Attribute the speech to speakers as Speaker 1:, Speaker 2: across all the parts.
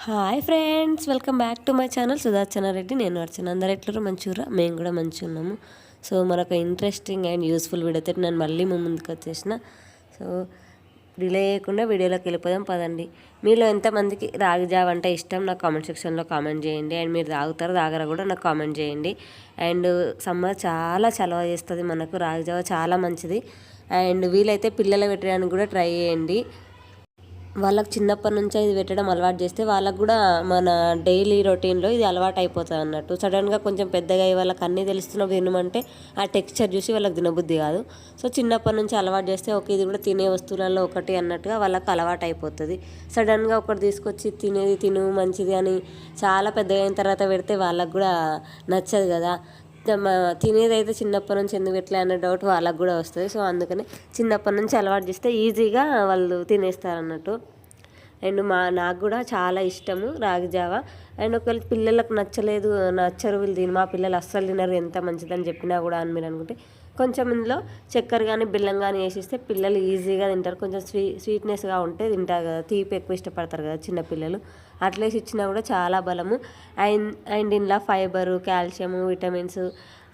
Speaker 1: Hi friends, welcome back to my channel Sudhachana Reddy. నేను అర్చన. అందరు ఎట్లరో మంచిగా, మేము కూడా మంచిగా ఉన్నాము. సో మనకు ఇంట్రెస్టింగ్ అండ్ యూస్ఫుల్ వీడియోతో నేను మళ్ళీ మీ ముందుకు వచ్చేసిన. సో డిలే చేయకుండా వీడియోలోకి వెళ్ళిపోదాం పదండి. మీలో ఎంతమందికి రాగి జావ అంటే ఇష్టం నాకు కామెంట్ సెక్షన్లో కామెంట్ చేయండి. అండ్ మీరు తాగరా కూడా నాకు కామెంట్ చేయండి. అండ్ సమ్మర్ చాలా చలవ చేస్తుంది మనకు. రాగి జావ చాలా మంచిది. అండ్ వీలైతే పిల్లలు పెట్టడానికి కూడా ట్రై చేయండి. వాళ్ళకి చిన్నప్పటి నుంచే ఇది పెట్టడం అలవాటు చేస్తే వాళ్ళకు కూడా మన డైలీ రొటీన్లో ఇది అలవాటు అయిపోతుంది అన్నట్టు. సడన్గా కొంచెం పెద్దగా అయ్యి వాళ్ళకి అన్నీ తెలుస్తున్నప్పుడు తినమంటే ఆ టెక్స్చర్ చూసి వాళ్ళకి తినబుద్ధి కాదు. సో చిన్నప్పటి నుంచి అలవాటు చేస్తే ఓకే ఇది కూడా తినే వస్తువులలో ఒకటి అన్నట్టుగా వాళ్ళకి అలవాటు అయిపోతుంది. సడన్గా ఒకటి తీసుకొచ్చి తినేది తిను మంచిది అని చాలా పెద్దగా అయిన తర్వాత పెడితే వాళ్ళకు కూడా నచ్చదు కదా. తినేది అయితే చిన్నప్పటి నుంచి ఎందుకు ఎట్లా అనే డౌట్ వాళ్ళకు కూడా వస్తుంది. సో అందుకని చిన్నప్పటి నుంచి అలవాటు చేస్తే ఈజీగా వాళ్ళు తినేస్తారు అన్నట్టు. అండ్ నాకు కూడా చాలా ఇష్టము రాగి జావ. అండ్ ఒకవేళ పిల్లలకు నచ్చరు వీళ్ళు మా పిల్లలు అస్సలు తినరు ఎంత మంచిదని చెప్పినా కూడా అని మీరు అనుకుంటే కొంచెం ఇందులో చక్కెర కానీ బెల్లం కానీ వేసిస్తే పిల్లలు ఈజీగా తింటారు. కొంచెం స్వీట్నెస్గా ఉంటే తింటారు కదా, తీపి ఎక్కువ ఇష్టపడతారు కదా చిన్నపిల్లలు. అట్లేసి ఇచ్చినా కూడా చాలా బలము. అండ్ ఇందులో ఫైబరు, కాల్షియము, విటమిన్స్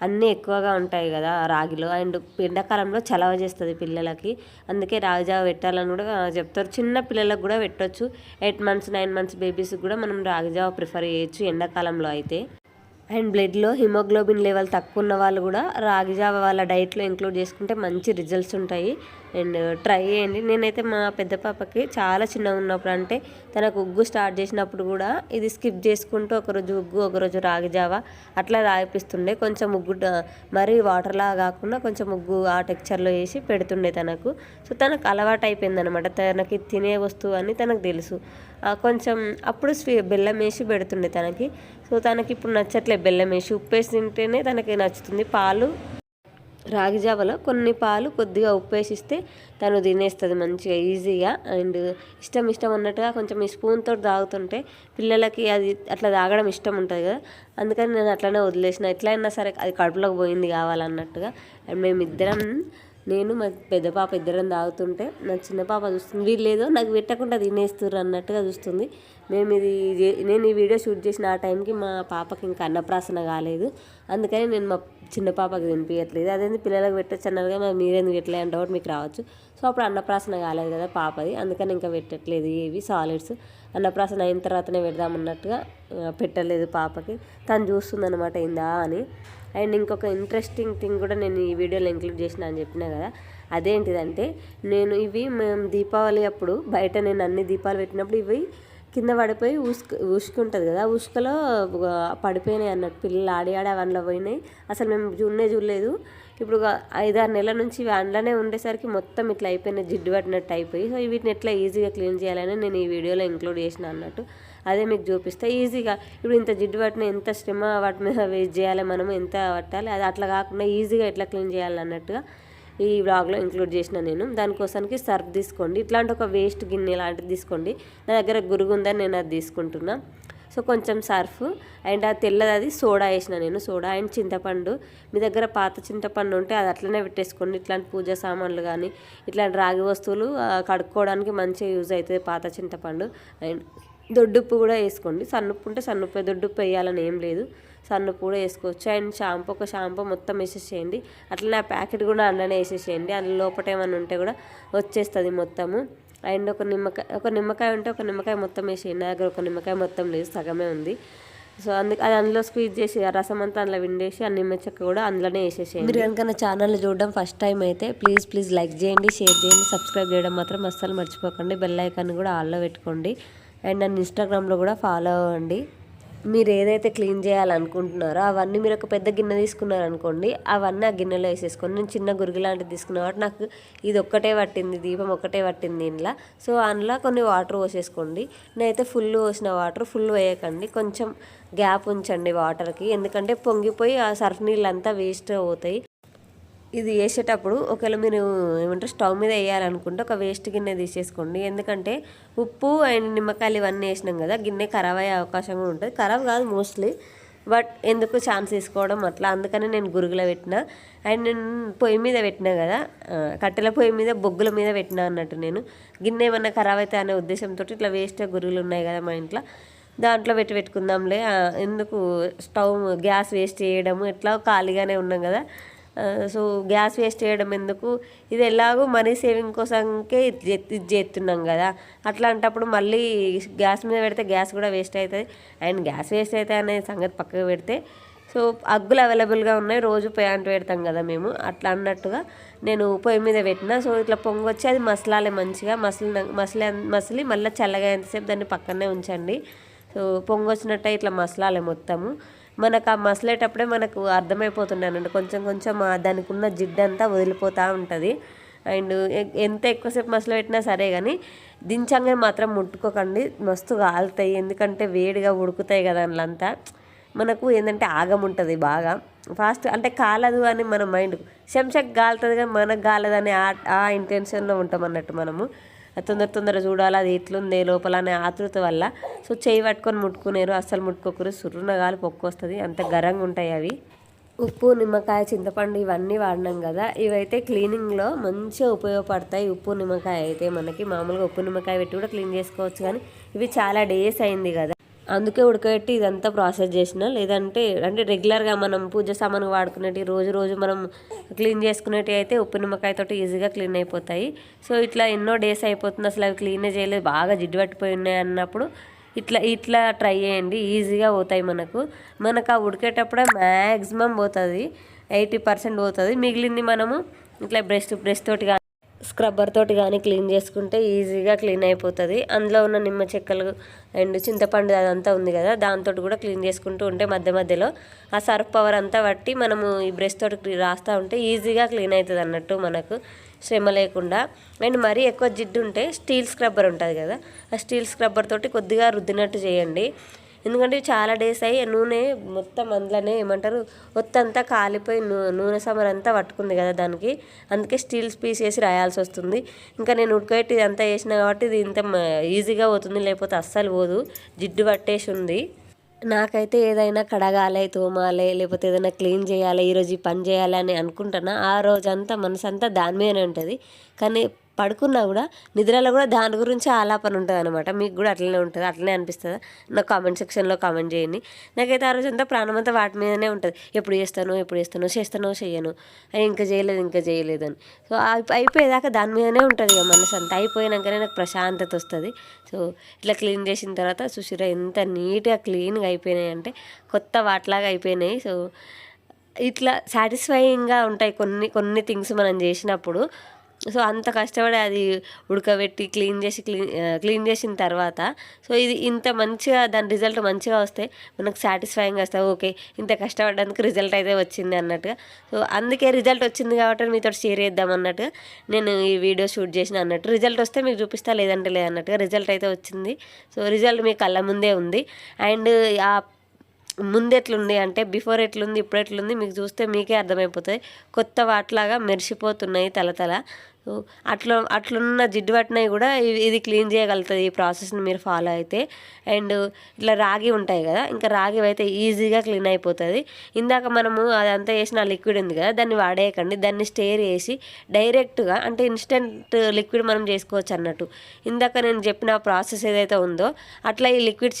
Speaker 1: అన్నీ ఎక్కువగా ఉంటాయి కదా రాగిలో. అండ్ ఎండాకాలంలో చలవ చేస్తుంది పిల్లలకి. అందుకే రాగి జావ పెట్టాలని కూడా చెప్తారు. చిన్న పిల్లలకు కూడా పెట్టవచ్చు. 8 months 9 months బేబీస్కి కూడా మనం రాగి జావ ప్రిఫర్ చేయొచ్చు ఎండాకాలంలో అయితే. అండ్ బ్లడ్లో హిమోగ్లోబిన్ లెవెల్ తక్కువ ఉన్న వాళ్ళు కూడా రాగి జావ వాళ్ళ డైట్లో ఇంక్లూడ్ చేసుకుంటే మంచి రిజల్ట్స్ ఉంటాయి. అండ్ ట్రై చేయండి. నేనైతే మా పెద్ద పాపకి చాలా చిన్నగా ఉన్నప్పుడు అంటే తనకు ఉగ్గు స్టార్ట్ చేసినప్పుడు కూడా ఇది స్కిప్ చేసుకుంటూ ఒకరోజు ఉగ్గు ఒకరోజు రాగి జావ అట్లా తాగిపిస్తుండే. కొంచెం ఉగ్గు మరీ వాటర్లా కాకుండా కొంచెం ఉగ్గు ఆ టెక్చర్లో వేసి పెడుతుండే తనకు. సో తనకు అలవాటు అయిపోయింది అనమాట. తనకి తినే వస్తువు అని తనకు తెలుసు. కొంచెం అప్పుడు బెల్లం వేసి పెడుతుండే తనకి. సో తనకి ఇప్పుడు నచ్చట్లే బెల్లం వేసి, ఉప్పేసి తింటేనే తనకి నచ్చుతుంది. పాలు రాగి జావలో కొన్ని పాలు కొద్దిగా ఉప్పేసిస్తే తను తినేస్తుంది మంచిగా ఈజీగా. అండ్ ఇష్టం అన్నట్టుగా కొంచెం ఈ స్పూన్తో తాగుతుంటే పిల్లలకి అది అట్లా తాగడం ఇష్టం ఉంటుంది కదా. అందుకని నేను అట్లనే వదిలేసిన. ఎట్లయినా సరే అది కడుపులోకి పోయింది కావాలన్నట్టుగా. అండ్ మేమిద్దరం నేను మా పెద్ద పాప ఇద్దరం తాగుతుంటే నా చిన్న పాప చూస్తుంది, వీళ్ళేదో నాకు పెట్టకుండా తినేస్తున్నారు అన్నట్టుగా చూస్తుంది. నేను ఈ వీడియో షూట్ చేసిన ఆ టైంకి మా పాపకి ఇంకా అన్నప్రాసన కాలేదు. అందుకని నేను మా చిన్న పాపకి తినిపించట్లేదు. అదేంటి పిల్లలకు పెట్టచ్చు అన్నారు కదా, మీరెందుకు పెట్టలే అని డౌట్ మీకు రావచ్చు. సో అప్పుడు అన్నప్రాసన కాలేదు కదా పాపది, అందుకని ఇంకా పెట్టట్లేదు ఏవి సాలిడ్స్. అన్నప్రాసన అయిన తర్వాతనే పెడదామన్నట్టుగా పెట్టలేదు పాపకి. తను చూస్తుంది అనమాట అయిందా అని. అండ్ ఇంకొక ఇంట్రెస్టింగ్ థింగ్ కూడా నేను ఈ వీడియోలో ఇంక్లూడ్ చేసిన అని చెప్పినా కదా. అదేంటిదంటే మేము దీపావళి అప్పుడు బయట నేను అన్ని దీపాలు పెట్టినప్పుడు ఇవి కింద పడిపోయి ఉసుక ఉంటుంది కదా, ఉసుకలో పడిపోయినాయి అన్నట్టు. పిల్లలు ఆడి అందులో పోయినాయి. అసలు మేము చూడలేదు. ఇప్పుడు 5-6 నెలల నుంచి అందులోనే ఉండేసరికి మొత్తం ఇట్లా అయిపోయినాయి, జిడ్డు పట్టినట్టు అయిపోయి. సో వీటిని ఎట్లా ఈజీగా క్లీన్ చేయాలని నేను ఈ వీడియోలో ఇంక్లూడ్ చేసిన అన్నట్టు. అదే మీకు చూపిస్తే ఈజీగా. ఇప్పుడు ఇంత జిడ్డు పట్టిన ఎంత శ్రమ వాటి మీద వేస్ట్ చేయాలి, మనము ఎంత పట్టాలి, అది అట్లా కాకుండా ఈజీగా ఎట్లా క్లీన్ చేయాలి అన్నట్టుగా ఈ వ్లాగ్లో ఇంక్లూడ్ చేసిన నేను. దానికోసానికి సర్ఫ్ తీసుకోండి. ఇట్లాంటి ఒక వేస్ట్ గిన్నె లాంటిది తీసుకోండి. నా దగ్గర గురుగు ఉందని నేను అది తీసుకుంటున్నా. సో కొంచెం సర్ఫ్ అండ్ ఆ తెల్లది అది సోడా వేసిన నేను. సోడా అండ్ చింతపండు. మీ దగ్గర పాత చింతపండు ఉంటే అది అట్లనే పెట్టేసుకోండి. ఇట్లాంటి పూజ సామాన్లు కానీ ఇట్లాంటి రాగి వస్తువులు కడుక్కోవడానికి మంచిగా యూజ్ అవుతుంది పాత చింతపండు. అండ్ దొడ్డుప్పు కూడా వేసుకోండి. సన్నుప్పు ఉంటే సన్నుప్పు, దొడ్డుప్పు వేయాలని ఏం లేదు, సన్నుప్పు కూడా వేసుకోవచ్చు. అండ్ ఒక షాంపూ మొత్తం వేసేసేయండి. అట్లనే ఆ ప్యాకెట్ కూడా అందులోనే వేసేసేయండి. అందులో లోపల ఏమైనా ఉంటే కూడా వచ్చేస్తుంది మొత్తము. అండ్ ఒక నిమ్మకాయ ఉంటే ఒక నిమ్మకాయ మొత్తం వేసేయండి. నా దగ్గర ఒక నిమ్మకాయ మొత్తం లేదు, సగమే ఉంది. సో అది అందులో స్క్వీజ్ చేసి ఆ రసం అంతా అందులో విండేసి ఆ నిమ్మ చెక్క కూడా అందులోనే వేసేసేయండి. మీరు కనుక నా ఛానల్ చూడడం ఫస్ట్ టైం అయితే ప్లీజ్ లైక్ చేయండి, షేర్ చేయండి, సబ్స్క్రైబ్ చేయడం మాత్రం అస్సలు మర్చిపోకండి. బెల్ ఐకాన్ కూడా ఆల్లో పెట్టుకోండి. అండ్ నన్ను ఇన్స్టాగ్రామ్లో కూడా ఫాలో అవ్వండి. మీరు ఏదైతే క్లీన్ చేయాలనుకుంటున్నారో అవన్నీ మీరు ఒక పెద్ద గిన్నె తీసుకున్నారనుకోండి, అవన్నీ ఆ గిన్నెలో వేసేసుకోండి. నేను చిన్న గురిగి లాంటిది తీసుకున్న కాబట్టి నాకు ఇది ఒక్కటే పట్టింది, దీపం ఒక్కటే పట్టింది ఇంట్లో. సో అందులో కొన్ని వాటర్ పోసేసుకోండి. నేనైతే ఫుల్ పోసిన వాటర్ ఫుల్ వేయకండి, కొంచెం గ్యాప్ ఉంచండి వాటర్కి. ఎందుకంటే పొంగిపోయి ఆ సర్ఫ్ నీళ్ళంతా వేస్ట్ అవుతాయి. ఇది వేసేటప్పుడు ఒకవేళ మీరు స్టవ్ మీద వేయాలనుకుంటే ఒక వేస్ట్ గిన్నె తీసేసుకోండి. ఎందుకంటే ఉప్పు అండ్ నిమ్మకాయలు ఇవన్నీ వేసినాం కదా, గిన్నె ఖరాబ్ అయ్యే అవకాశం కూడా ఉంటుంది. ఖరాబ్ కాదు మోస్ట్లీ, బట్ ఎందుకు ఛాన్స్ తీసుకోవడం అట్లా. అందుకని నేను గురుగులో పెట్టిన. అండ్ నేను పొయ్యి మీద పెట్టినా కదా, కట్టెల పొయ్యి మీద బొగ్గుల మీద పెట్టినా అన్నట్టు. నేను గిన్నె ఏమన్నా ఖరాబ్ అవుతాయి అనే ఉద్దేశంతో ఇట్లా వేస్ట్ గురుగులు ఉన్నాయి కదా మా ఇంట్లో, దాంట్లో పెట్టుకుందాంలే, ఎందుకు స్టవ్ గ్యాస్ వేస్ట్ చేయడము, ఎట్లా ఖాళీగానే ఉన్నాం కదా, సో గ్యాస్ వేస్ట్ చేయడం ఎందుకు, ఇది ఎలాగో మనీ సేవింగ్ కోసంకే ఇది చేస్తున్నాం కదా, అట్లాంటప్పుడు మళ్ళీ గ్యాస్ మీద పెడితే గ్యాస్ కూడా వేస్ట్ అవుతుంది. అండ్ గ్యాస్ వేస్ట్ అవుతాయి అనే సంగతి పక్కకు పెడితే, సో అగ్గులు అవైలబుల్గా ఉన్నాయి, రోజు ప్యాంట్ పెడతాం కదా మేము, అట్లా అన్నట్టుగా నేను పొయ్యి మీద పెట్టిన. సో ఇట్లా పొంగొచ్చి అది మసలాలి మంచిగా, మసిలి మళ్ళీ చల్లగా ఎంతసేపు దాన్ని పక్కనే ఉంచండి. సో పొంగొచ్చినట్టే ఇట్లా మసలాలి మొత్తము. మనకు ఆ మసలేటప్పుడే మనకు అర్థమైపోతుండే అన్నట్టు, కొంచెం కొంచెం దానికి ఉన్న జిడ్డంతా వదిలిపోతూ ఉంటుంది. అండ్ ఎంత ఎక్కువసేపు మసలు పెట్టినా సరే కానీ దించంగా మాత్రం ముట్టుకోకండి, మస్తు కాలుతాయి, ఎందుకంటే వేడిగా ఉడుకుతాయి కదా అందులో. మనకు ఏంటంటే ఆగం ఉంటుంది బాగా ఫాస్ట్, అంటే కాలదు అని మన మైండ్, శంషకు కాలుతుంది కానీ మనకు కాలదని ఆ ఇంటెన్షన్లో ఉంటాం అన్నట్టు మనము. తొందర చూడాలి అది ఎట్లుంది లోపల అనే ఆతృత వల్ల. సో చేయి పట్టుకొని ముట్టుకునేరు, అస్సలు ముట్టుకోకరు, సుర్రున గాలి పొక్కు వస్తుంది, అంత గరంగా ఉంటాయి అవి. ఉప్పు, నిమ్మకాయ, చింతపండు ఇవన్నీ వాడినాం కదా, ఇవైతే క్లీనింగ్లో మంచిగా ఉపయోగపడతాయి. ఉప్పు నిమ్మకాయ అయితే మనకి మామూలుగా ఉప్పు నిమ్మకాయ పెట్టి కూడా క్లీన్ చేసుకోవచ్చు, కానీ ఇవి చాలా డేస్ అయింది కదా, అందుకే ఉడకబెట్టి ఇదంతా ప్రాసెస్ చేసిన. లేదంటే అంటే రెగ్యులర్గా మనం పూజ సామాను వాడుకునేవి, రోజు మనం క్లీన్ చేసుకునేవి అయితే ఉప్పు నిమ్మకాయతో ఈజీగా క్లీన్ అయిపోతాయి. సో ఇట్లా ఎన్నో డేస్ అయిపోతుంది, అసలు అవి క్లీనే చేయలేదు, బాగా జిడ్డు పట్టిపోయి ఉన్నాయి అన్నప్పుడు ఇట్లా ట్రై చేయండి, ఈజీగా పోతాయి మనకు ఆ ఉడికేటప్పుడే మ్యాక్సిమం పోతుంది, 80% పోతుంది. మిగిలింది మనము ఇట్లా బ్రష్ తోటి కానీ స్క్రబ్బర్ తోటి కానీ క్లీన్ చేసుకుంటే ఈజీగా క్లీన్ అయిపోతుంది. అందులో ఉన్న నిమ్మ చెక్కలు అండ్ చింతపండు అదంతా ఉంది కదా, దాంతో కూడా క్లీన్ చేసుకుంటూ ఉంటే మధ్యలో ఆ సర్ఫ్ పవర్ అంతా బట్టి మనము ఈ బ్రష్ తోటి రాస్తూ ఉంటే ఈజీగా క్లీన్ అవుతుంది అన్నట్టు, మనకు శ్రమ లేకుండా. అండ్ మరీ ఎక్కువ జిడ్డు ఉంటే స్టీల్ స్క్రబ్బర్ ఉంటుంది కదా, ఆ స్టీల్ స్క్రబ్బర్ తోటి కొద్దిగా రుద్దినట్టు చేయండి. ఎందుకంటే చాలా డేస్ అయ్యి నూనె మొత్తం అందులోనే ఏమంటారు ఒత్తంతా కాలిపోయి నూనె సమర్ అంతా పట్టుకుంది కదా దానికి, అందుకే స్టీల్ పీస్ వేసి రాయాల్సి వస్తుంది. ఇంకా నేను ఉడకబెట్టి ఇదంతా వేసిన కాబట్టి ఇది ఇంత ఈజీగా పోతుంది, లేకపోతే అస్సలు పోదు, జిడ్డు పట్టేసి ఉంది. నాకైతే ఏదైనా కడగాలి, తోమాలి, లేకపోతే ఏదైనా క్లీన్ చేయాలి, ఈరోజు ఈ పని చేయాలి అని అనుకుంటున్నా, ఆ రోజంతా మనసంతా దాని మీదనే ఉంటుంది. కానీ పడుకున్నా కూడా నిద్రలో కూడా దాని గురించి ఆలాపన ఉంటుంది అనమాట. మీకు కూడా అట్లనే ఉంటుంది, అట్లనే అనిపిస్తుందా? నాకు కామెంట్ సెక్షన్లో కామెంట్ చేయండి. నాకైతే ఆ రోజంతా ప్రాణమంతా వాటి మీదనే ఉంటుంది, ఎప్పుడు చేస్తానో చెయ్యను, ఇంకా చేయలేదు అని. సో అయిపోయేదాకా దాని మీదనే ఉంటుంది ఇక మనసు అంతా. అయిపోయినాకనే నాకు ప్రశాంతత వస్తుంది. సో ఇట్లా క్లీన్ చేసిన తర్వాత చూసిరా ఎంత నీట్గా క్లీన్గా అయిపోయినాయి అంటే కొత్త వాటిలాగా అయిపోయినాయి. సో ఇట్లా సాటిస్ఫైయింగ్గా ఉంటాయి కొన్ని థింగ్స్ మనం చేసినప్పుడు. సో అంత కష్టపడి అది ఉడకబెట్టి క్లీన్ చేసిన తర్వాత సో ఇది ఇంత మంచిగా దాని రిజల్ట్ మంచిగా వస్తే మనకు సాటిస్ఫైయింగ్ వస్తుంది. ఓకే, ఇంత కష్టపడడానికి రిజల్ట్ అయితే వచ్చింది అన్నట్టుగా. సో అందుకే రిజల్ట్ వచ్చింది కాబట్టి మీతో షేర్ చేద్దాం అన్నట్టుగా నేను ఈ వీడియో షూట్ చేసిన అన్నట్టు. రిజల్ట్ వస్తే మీకు చూపిస్తా, లేదంటే లేదన్నట్టుగా రిజల్ట్ అయితే వచ్చింది. సో రిజల్ట్ మీ కళ్ళ ముందే ఉంది. అండ్ ఆ ముందు ఎట్లుంది అంటే బిఫోర్ ఎట్లుంది ఇప్పుడు ఎట్లుంది మీకు చూస్తే మీకే అర్థమైపోతుంది. కొత్త వాటిలాగా మెరిసిపోతున్నాయి తలతల. అట్లున్న జిడ్డు పట్టినవి కూడా ఇది క్లీన్ చేయగలుగుతుంది ఈ ప్రాసెస్ని మీరు ఫాలో అయితే. అండ్ ఇట్లా రాగి ఉంటాయి కదా, ఇంకా రాగి అయితే ఈజీగా క్లీన్ అయిపోతుంది. ఇందాక మనము అదంతా వేసిన లిక్విడ్ ఉంది కదా, దాన్ని వాడేయకండి, దాన్ని స్టేర్ చేసి డైరెక్ట్గా అంటే ఇన్స్టెంట్ లిక్విడ్ మనం చేసుకోవచ్చు అన్నట్టు. ఇందాక నేను చెప్పిన ప్రాసెస్ ఏదైతే ఉందో అట్లా ఈ లిక్విడ్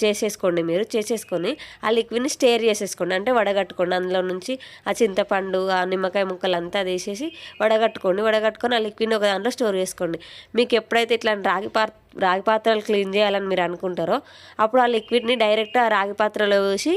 Speaker 1: చేసేసుకొని ఆ లిక్విడ్ని స్టేర్ చేసేసుకోండి, అంటే వడగట్టుకోండి. అందులో నుంచి ఆ చింతపండు ఆ నిమ్మకాయ ముక్కలు అంతా తీసేసి వడగట్టుకొని ఆ లిక్విడ్ని ఒక దాంట్లో స్టోర్ చేసుకోండి. మీకు ఎప్పుడైతే ఇట్లాంటి రాగి పాత్రలు క్లీన్ చేయాలని మీరు అనుకుంటారో అప్పుడు ఆ లిక్విడ్ని డైరెక్ట్ ఆ రాగి పాత్రలో వేసి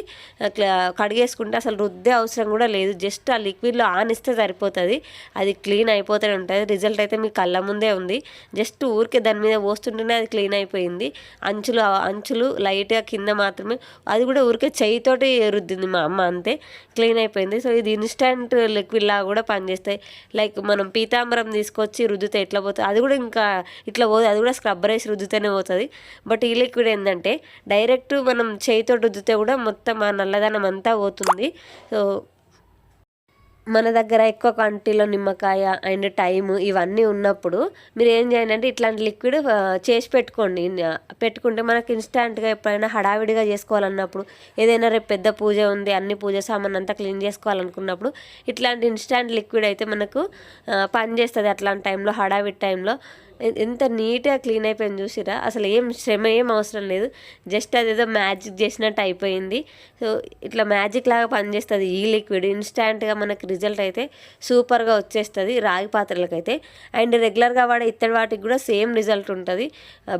Speaker 1: కడిగేసుకుంటే అసలు రుద్దే అవసరం కూడా లేదు, జస్ట్ ఆ లిక్విడ్లో ఆనిస్తే సరిపోతుంది, అది క్లీన్ అయిపోతూనే ఉంటుంది. రిజల్ట్ అయితే మీ కళ్ళ ముందే ఉంది. జస్ట్ ఊరికే దాని మీద పోస్తుంటేనే అది క్లీన్ అయిపోయింది. అంచులు లైట్గా కింద మాత్రమే, అది కూడా ఊరికే చెయ్యితోటి రుద్దింది మా అమ్మ, అంతే క్లీన్ అయిపోయింది. సో ఇది ఇన్స్టంట్ లిక్విడ్ లాగా కూడా పనిచేస్తాయి. లైక్ మనం పీతాంబరం తీసుకొచ్చి రుద్దితే ఎట్లా పోతుంది, అది కూడా ఇంకా ఇట్లా పోతుంది, అది కూడా స్క్రబ్బర్ వేసి రుద్దితేనే పోతుంది. బట్ ఈ లిక్విడ్ ఏంటంటే డైరెక్ట్ మనం చేయితో రుద్దితే కూడా మొత్తం ఆ నల్లదనం అంతా పోతుంది. సో మన దగ్గర ఎక్కువ క్వాంటిటీలో నిమ్మకాయ అండ్ టైము ఇవన్నీ ఉన్నప్పుడు మీరు ఏం చేయండి అంటే ఇట్లాంటి లిక్విడ్ చేసి పెట్టుకుంటే మనకి ఇన్స్టాంట్గా ఎప్పుడైనా హడావిడిగా చేసుకోవాలన్నప్పుడు, ఏదైనా రేపు పెద్ద పూజ ఉంది అన్ని పూజ సామాన్ అంతా క్లీన్ చేసుకోవాలనుకున్నప్పుడు ఇట్లాంటి ఇన్స్టాంట్ లిక్విడ్ అయితే మనకు పనిచేస్తుంది. అట్లాంటి టైంలో హడావిడి టైంలో ఎంత నీట్గా క్లీన్ అయిపోయింది చూసిరా. అసలు ఏం శ్రమ ఏం అవసరం లేదు, జస్ట్ అదేదో మ్యాజిక్ చేసినట్టు అయిపోయింది. సో ఇట్లా మ్యాజిక్ లాగా పనిచేస్తుంది ఈ లిక్విడ్. ఇన్స్టాంట్గా మనకి రిజల్ట్ అయితే సూపర్గా వచ్చేస్తుంది రాగి పాత్రలకైతే. అండ్ రెగ్యులర్గా వాడే ఇత్తడి వాటికి కూడా సేమ్ రిజల్ట్ ఉంటుంది.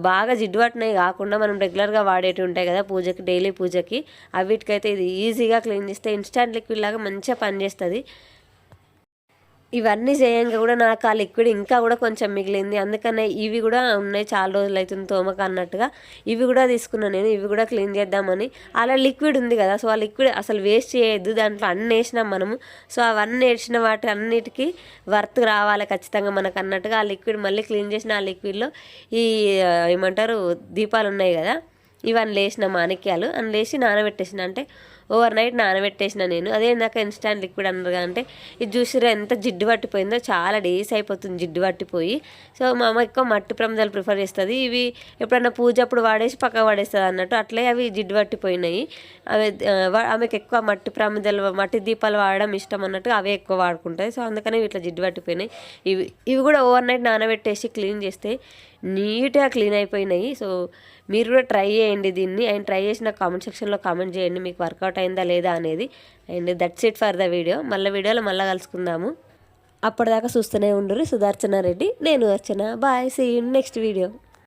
Speaker 1: బాగా జిడ్డు పట్టినవి కాకుండా మనం రెగ్యులర్గా వాడేటివి ఉంటాయి కదా పూజకి, డైలీ పూజకి, అవిటికైతే ఇది ఈజీగా క్లీన్ చేస్తే ఇన్స్టాంట్ లిక్విడ్ లాగా మంచిగా పనిచేస్తుంది. ఇవన్నీ చేయంగా కూడా నాకు ఆ లిక్విడ్ ఇంకా కూడా కొంచెం మిగిలింది, అందుకనే ఇవి కూడా ఉన్నాయి, చాలా రోజులు అవుతుంది తోమక అన్నట్టుగా ఇవి కూడా తీసుకున్నాను నేను. ఇవి కూడా క్లీన్ చేద్దామని. అలా లిక్విడ్ ఉంది కదా, సో ఆ లిక్విడ్ అసలు వేస్ట్ చేయొద్దు, దాంట్లో అన్నీ వేసినాం మనము. సో అవన్నీ వేసిన వాటి అన్నిటికీ వర్త్ రావాలి ఖచ్చితంగా మనకు అన్నట్టుగా ఆ లిక్విడ్ మళ్ళీ క్లీన్ చేసిన ఆ లిక్విడ్లో ఈ ఏమంటారు దీపాలు ఉన్నాయి కదా, ఇవన్నీ లేసిన మాణిక్యాలు అని లేచి నానబెట్టేసిన, అంటే ఓవర్ నైట్ నానబెట్టేసిన నేను. అదే నాకు ఇన్స్టాంట్ లిక్విడ్ అన్నారు అంటే ఇది చూసిరా ఎంత జిడ్డు పట్టిపోయిందో, చాలా డేస్ అయిపోతుంది జిడ్డు పట్టిపోయి. సో మా అమ్మ ఎక్కువ మట్టి ప్రమిదలు ప్రిఫర్ చేస్తుంది. ఇవి ఎప్పుడైనా పూజ అప్పుడు వాడేసి పక్క పడేస్తుంది అన్నట్టు, అట్లే అవి జిడ్డు పట్టిపోయినాయి. అవి ఆమెకు ఎక్కువ మట్టి ప్రమిదలు, మట్టి దీపాలు వాడడం ఇష్టం అన్నట్టు అవే ఎక్కువ వాడుకుంటుంది. సో అందుకని ఇట్లా జిడ్డు పట్టిపోయినాయి. ఇవి కూడా ఓవర్ నైట్ నానబెట్టేసి క్లీన్ చేస్తే నీట్గా క్లీన్ అయిపోయినాయి. సో మీరు కూడా ట్రై చేయండి దీన్ని. అండ్ ట్రై చేసి నాకు కామెంట్ సెక్షన్లో కామెంట్ చేయండి మీకు వర్కౌట్ అయిందా లేదా అనేది. And that's it for the video. వీడియోలో మళ్ళీ కలుసుకుందాము. అప్పటిదాకా చూస్తూనే ఉండుర్రి. సుదర్శన రెడ్డి, నేను Archana. Bye, see you next video.